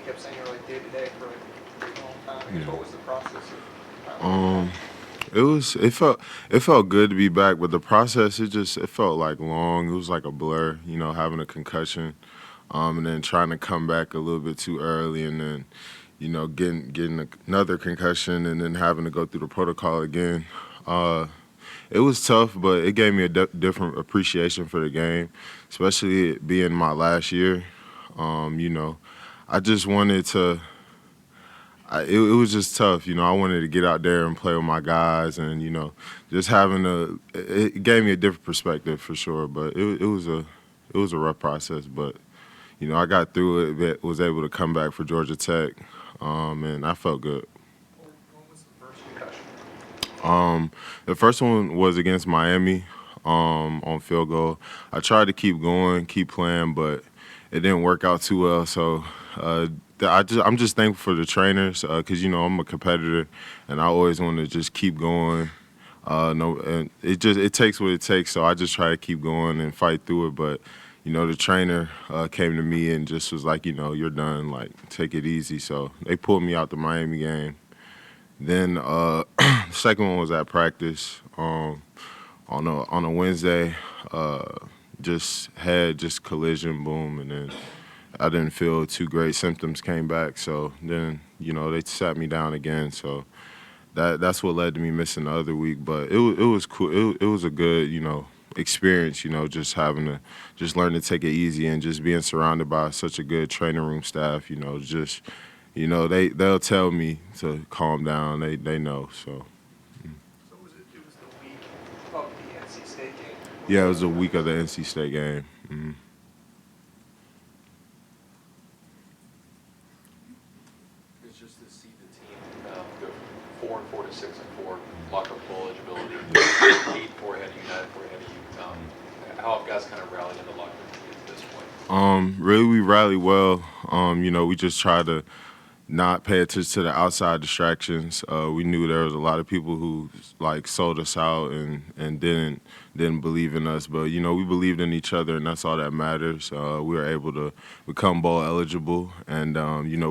kept saying you're like day to day for like a pretty long time. I guess, Yeah. what was the process of Um, it felt good to be back, but the process it felt like long. It was like a blur, having a concussion, and then trying to come back a little bit too early, and then getting another concussion, and then having to go through the protocol again. It was tough, but it gave me a different appreciation for the game, especially it being my last year. You know, I just wanted to. It was just tough, I wanted to get out there and play with my guys, and just having it gave me a different perspective for sure. But it was a rough process, but I got through it. But was able to come back for Georgia Tech, and I felt good. what was the first concussion? The first one was against Miami, on field goal. I tried to keep going, keep playing, but it didn't work out too well. So I'm just thankful for the trainers, because I'm a competitor, and I always want to just keep going. No, and it takes what it takes. So I just try to keep going and fight through it. But the trainer came to me and just was like, you're done. Like, take it easy. So they pulled me out the Miami game. Then the second one was at practice, on a Wednesday. Just had collision, boom, and then I didn't feel too great. Symptoms came back, so then they sat me down again. So that's what led to me missing the other week. But it was cool. It was a good experience. Just having to just learn to take it easy, and just being surrounded by such a good training room staff. Just they'll tell me to calm down. They know. So So it was the week of the NC State game. yeah, it was a week of the NC State game. Mm-hmm. It's just to see the team go from 4-4 to 6-4, lock up bowl eligibility, 8-4 ahead of you, 9-4 ahead of you. How have guys kind of rallied in the locker room at this point? Really, we rallied well. We just try to not pay attention to the outside distractions. We knew there was a lot of people who sold us out and didn't believe in us, but we believed in each other, and that's all that matters. We were able to become bowl eligible, and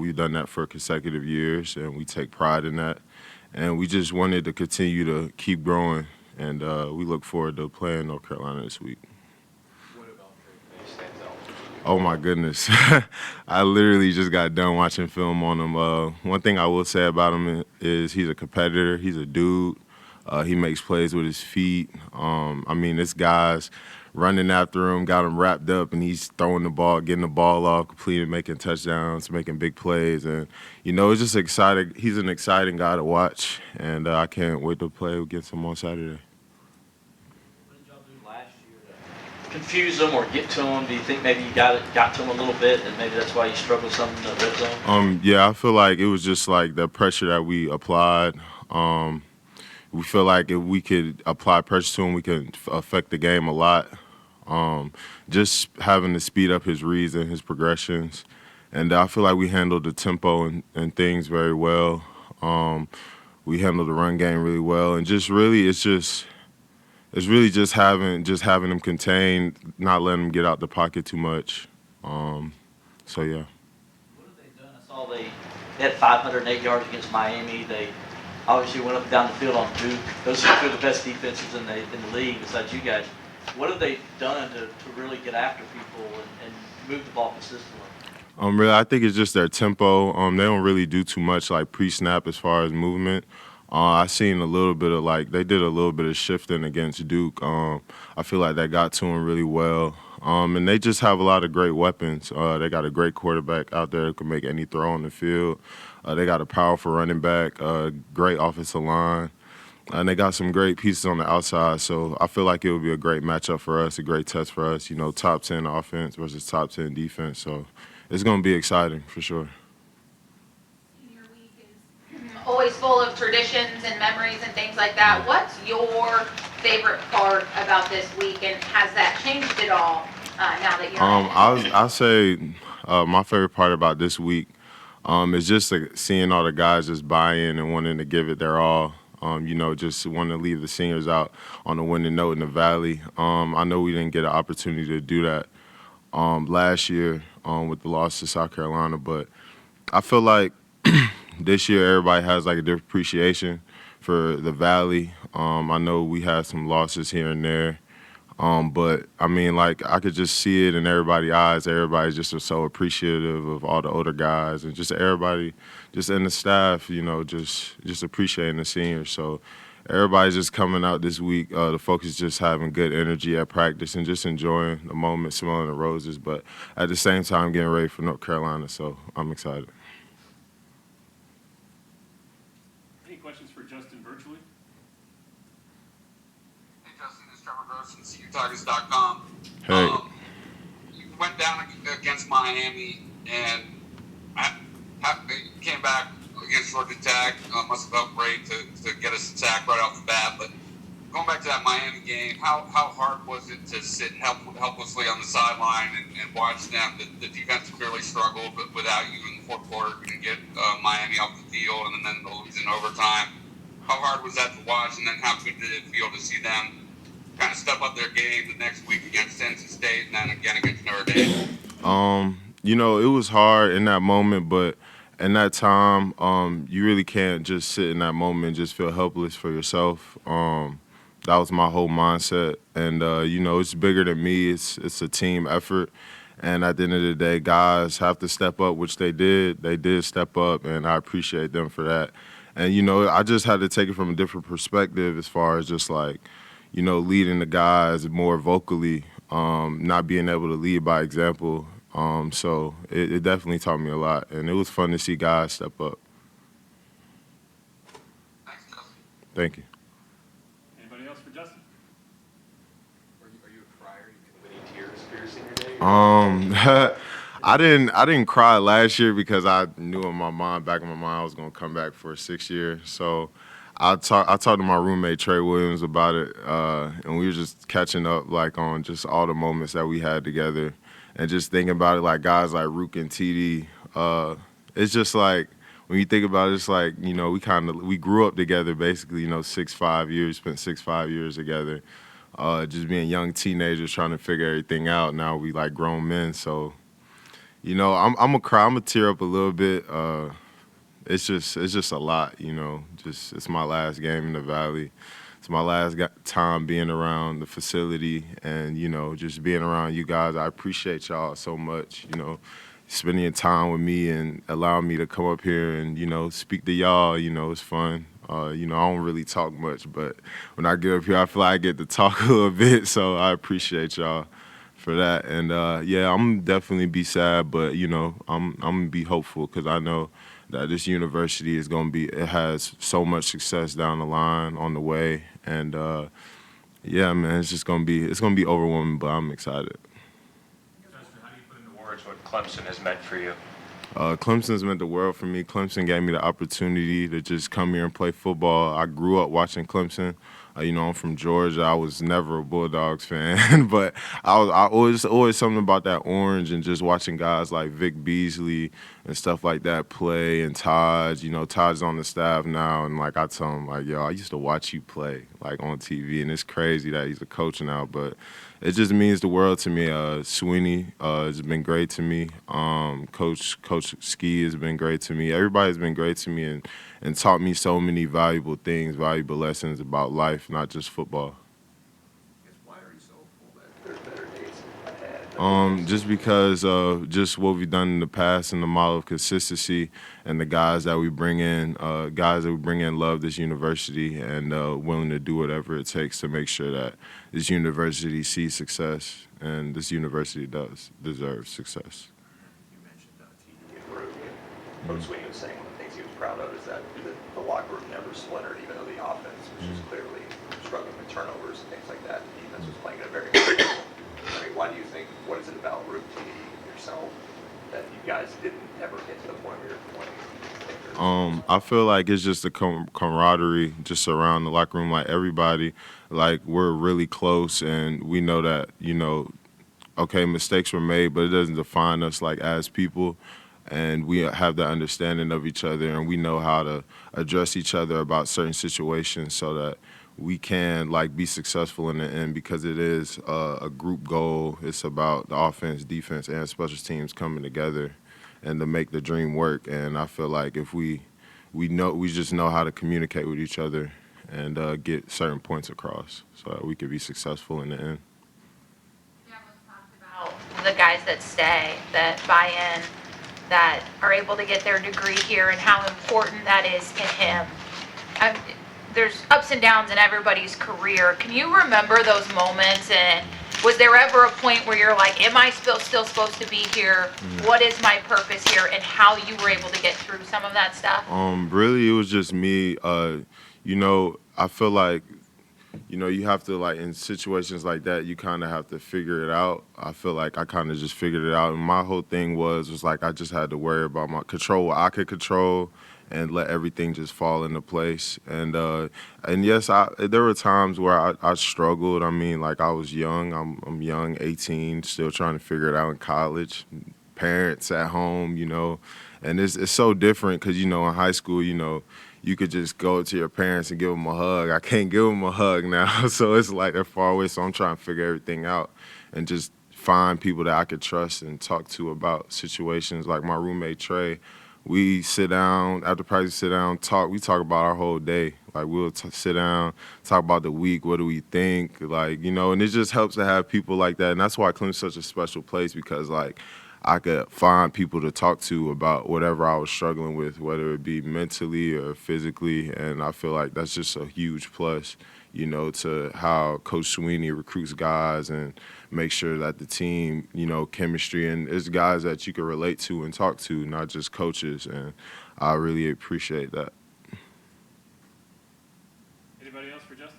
we've done that for consecutive years, and we take pride in that. And we just wanted to continue to keep growing, and we look forward to playing North Carolina this week. What about Drake May stands out? Oh my goodness. I literally just got done watching film on him. One thing I will say about him is he's a competitor. He's a dude. He makes plays with his feet. This guy's running after him, got him wrapped up, and he's throwing the ball, getting the ball off, completing, making touchdowns, making big plays. And, it's just exciting. He's an exciting guy to watch, and I can't wait to play against him on Saturday. What did y'all do last year to confuse them or get to them? Do you think maybe you got to them a little bit, and maybe that's why you struggled some in the red zone? Yeah, I feel like it was just like the pressure that we applied. We feel like if we could apply pressure to him, we could affect the game a lot. Just having to speed up his reads and his progressions. And I feel like we handled the tempo and things very well. We handled the run game really well. And just really, it's really just having him contained, not letting him get out the pocket too much. So, yeah. What have they done? I saw they had 508 yards against Miami. They obviously went up and down the field on Duke. Those are two of the best defenses in the league besides you guys. What have they done to really get after people and move the ball consistently? Really, I think it's just their tempo. They don't really do too much like pre-snap as far as movement. I seen a little bit of they did a little bit of shifting against Duke. I feel like that got to them really well. And they just have a lot of great weapons. They got a great quarterback out there who can make any throw on the field. They got a powerful running back, great offensive line. And they got some great pieces on the outside, so I feel like it would be a great matchup for us, a great test for us, top 10 offense versus top 10 defense. So it's going to be exciting for sure. Senior week is always full of traditions and memories and things like that. What's your favorite part about this week, and has that changed at all now that you're in it? I'll say my favorite part about this week is just seeing all the guys just buy in and wanting to give it their all. Just wanting to leave the seniors out on a winning note in the Valley. I know we didn't get an opportunity to do that last year with the loss to South Carolina, but I feel like this year everybody has like a different appreciation for the Valley. I know we had some losses here and there. But I mean, like I could just see it in everybody's eyes. Everybody's just so appreciative of all the older guys and just everybody, just in the staff, you know, just appreciating the seniors. So everybody's just coming out this week. The folks is just having good energy at practice and just enjoying the moment, smelling the roses. But at the same time, getting ready for North Carolina. So I'm excited. Any questions for Justin virtually? Hey, Justin, this is Trevor Gross from CUTigers.com. Hey. You went down against Miami and came back against Georgia Tech. Must have felt great to get a sack right off the bat. But going back to that Miami game, how hard was it to sit helplessly on the sideline and watch them? The defense clearly struggled, but without you in the fourth quarter, couldn't get Miami off the field, and then the lose in overtime. How hard was that to watch, and then how good did it feel to see them kind of step up their game the next week against Tennessee State and then again against Notre Dame? You know, it was hard in that moment, but in that time, you really can't just sit in that moment and just feel helpless for yourself. That was my whole mindset, and you know, it's bigger than me. It's a team effort, and at the end of the day, guys have to step up, which they did. They did step up, and I appreciate them for that. And you know, I just had to take it from a different perspective as far as just like, you know, leading the guys more vocally, not being able to lead by example. So it definitely taught me a lot, and it was fun to see guys step up. Thanks, Justin. Thank you. Anybody else for Justin? Are you a crier? You can win tears for your senior day? I didn't cry last year because I knew in my mind, back in my mind, I was gonna come back for a 6th year. So I talked to my roommate Trey Williams about it, and we were just catching up like on just all the moments that we had together, and just thinking about it like guys like Rook and TD. It's just like when you think about it, it's like, you know, we grew up together basically. You know, 5 years, spent 5 years together, just being young teenagers trying to figure everything out. Now we like grown men, so. You know, I'm gonna cry. I'm gonna tear up a little bit. It's just a lot. You know, it's my last game in the Valley. It's my last time being around the facility, and you know, just being around you guys. I appreciate y'all so much. You know, spending time with me and allowing me to come up here and you know speak to y'all. You know, it's fun. You know, I don't really talk much, but when I get up here, I feel like I get to talk a little bit. So I appreciate y'all for that. And yeah, I'm definitely be sad, but you know, I'm gonna be hopeful because I know that this university is gonna be. It has so much success down the line on the way, and yeah, man, it's gonna be overwhelming, but I'm excited. Justin, how do you put into words what Clemson has meant for you? Clemson's meant the world for me. Clemson gave me the opportunity to just come here and play football. I grew up watching Clemson. You know, I'm from Georgia. I was never a Bulldogs fan, but I always something about that orange and just watching guys like Vic Beasley and stuff like that play, and Todd. You know, Todd's on the staff now, and like I tell him, like, yo, I used to watch you play like on TV, and it's crazy that he's a coach now, but it just means the world to me. Sweeney has been great to me. Coach Ski has been great to me. Everybody's been great to me and taught me so many valuable things, valuable lessons about life, not just football. Why are you so hopeful that there's better days ahead? Just because of just what we've done in the past and the model of consistency and the guys that we bring in, love this university and willing to do whatever it takes to make sure that this university sees success, and this university deserves success. You mentioned TD and Rook, and Coach Sweeney was saying one of the things he was proud of is that the locker room never splintered, even though the offense was just clearly struggling with turnovers and things like that. The defense was playing at a very high level. I mean, why do you think, what is it about Rook, TD, yourself, that you guys didn't ever get to the point where you're playing? I feel like it's just the camaraderie just around the locker room. Like everybody, like we're really close, and we know that, you know, okay, mistakes were made, but it doesn't define us like as people. And we have the understanding of each other, and we know how to address each other about certain situations so that we can like be successful in the end, because it is a group goal. It's about the offense, defense, and special teams coming together. and to make the dream work. And I feel like if we just know how to communicate with each other and get certain points across so that we could be successful in the end. About the guys that stay, that buy in, that are able to get their degree here, and how important that is to him. There's ups and downs in everybody's career. Can you remember those moments, and was there ever a point where you're like, am I still supposed to be here? What is my purpose here? And how you were able to get through some of that stuff? Really, it was just me. You know, I feel like, you know, you have to, like, in situations like that, you kind of have to figure it out. I feel like I kind of just figured it out. And my whole thing was like I just had to worry about control what I could control and let everything just fall into place. And yes, there were times where I struggled. I mean, like, I was young. I'm young, 18, still trying to figure it out in college. Parents at home, you know. And it's so different because, you know, in high school, you know, you could just go to your parents and give them a hug. I can't give them a hug now, so it's like they're far away. So I'm trying to figure everything out and just find people that I could trust and talk to about situations. Like my roommate Trey, we sit down after practice, talk. We talk about our whole day. Like we'll sit down, talk about the week. What do we think? Like, you know, and it just helps to have people like that. And that's why Clemson's such a special place, because like I could find people to talk to about whatever I was struggling with, whether it be mentally or physically. And I feel like that's just a huge plus, you know, to how Coach Sweeney recruits guys and make sure that the team, you know, chemistry, and it's guys that you can relate to and talk to, not just coaches. And I really appreciate that. Anybody else for Justin?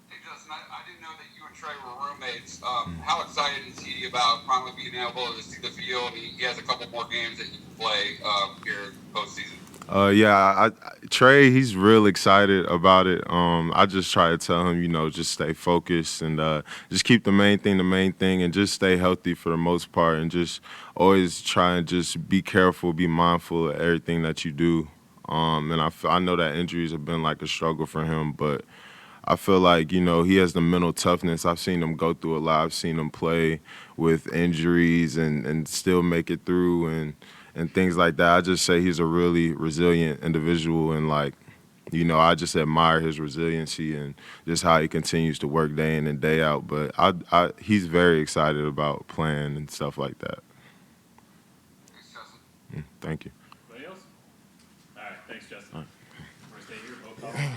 Hey, Justin, I didn't know that you and Trey were roommates. How excited is he about finally being able to see the field? He has a couple more games that he can play here postseason. Trey, he's real excited about it. I just try to tell him, you know, just stay focused and just keep the main thing, and just stay healthy for the most part, and just always try and just be careful, be mindful of everything that you do. And I know that injuries have been like a struggle for him, but I feel like, you know, he has the mental toughness. I've seen him go through a lot. I've seen him play with injuries and still make it through and things like that. I just say he's a really resilient individual, and, like, you know, I just admire his resiliency and just how he continues to work day in and day out. But he's very excited about playing and stuff like that. Thanks, Justin. Thank you. Anybody else? All right, thanks, Justin. All right. We're going to stay here. Roll call.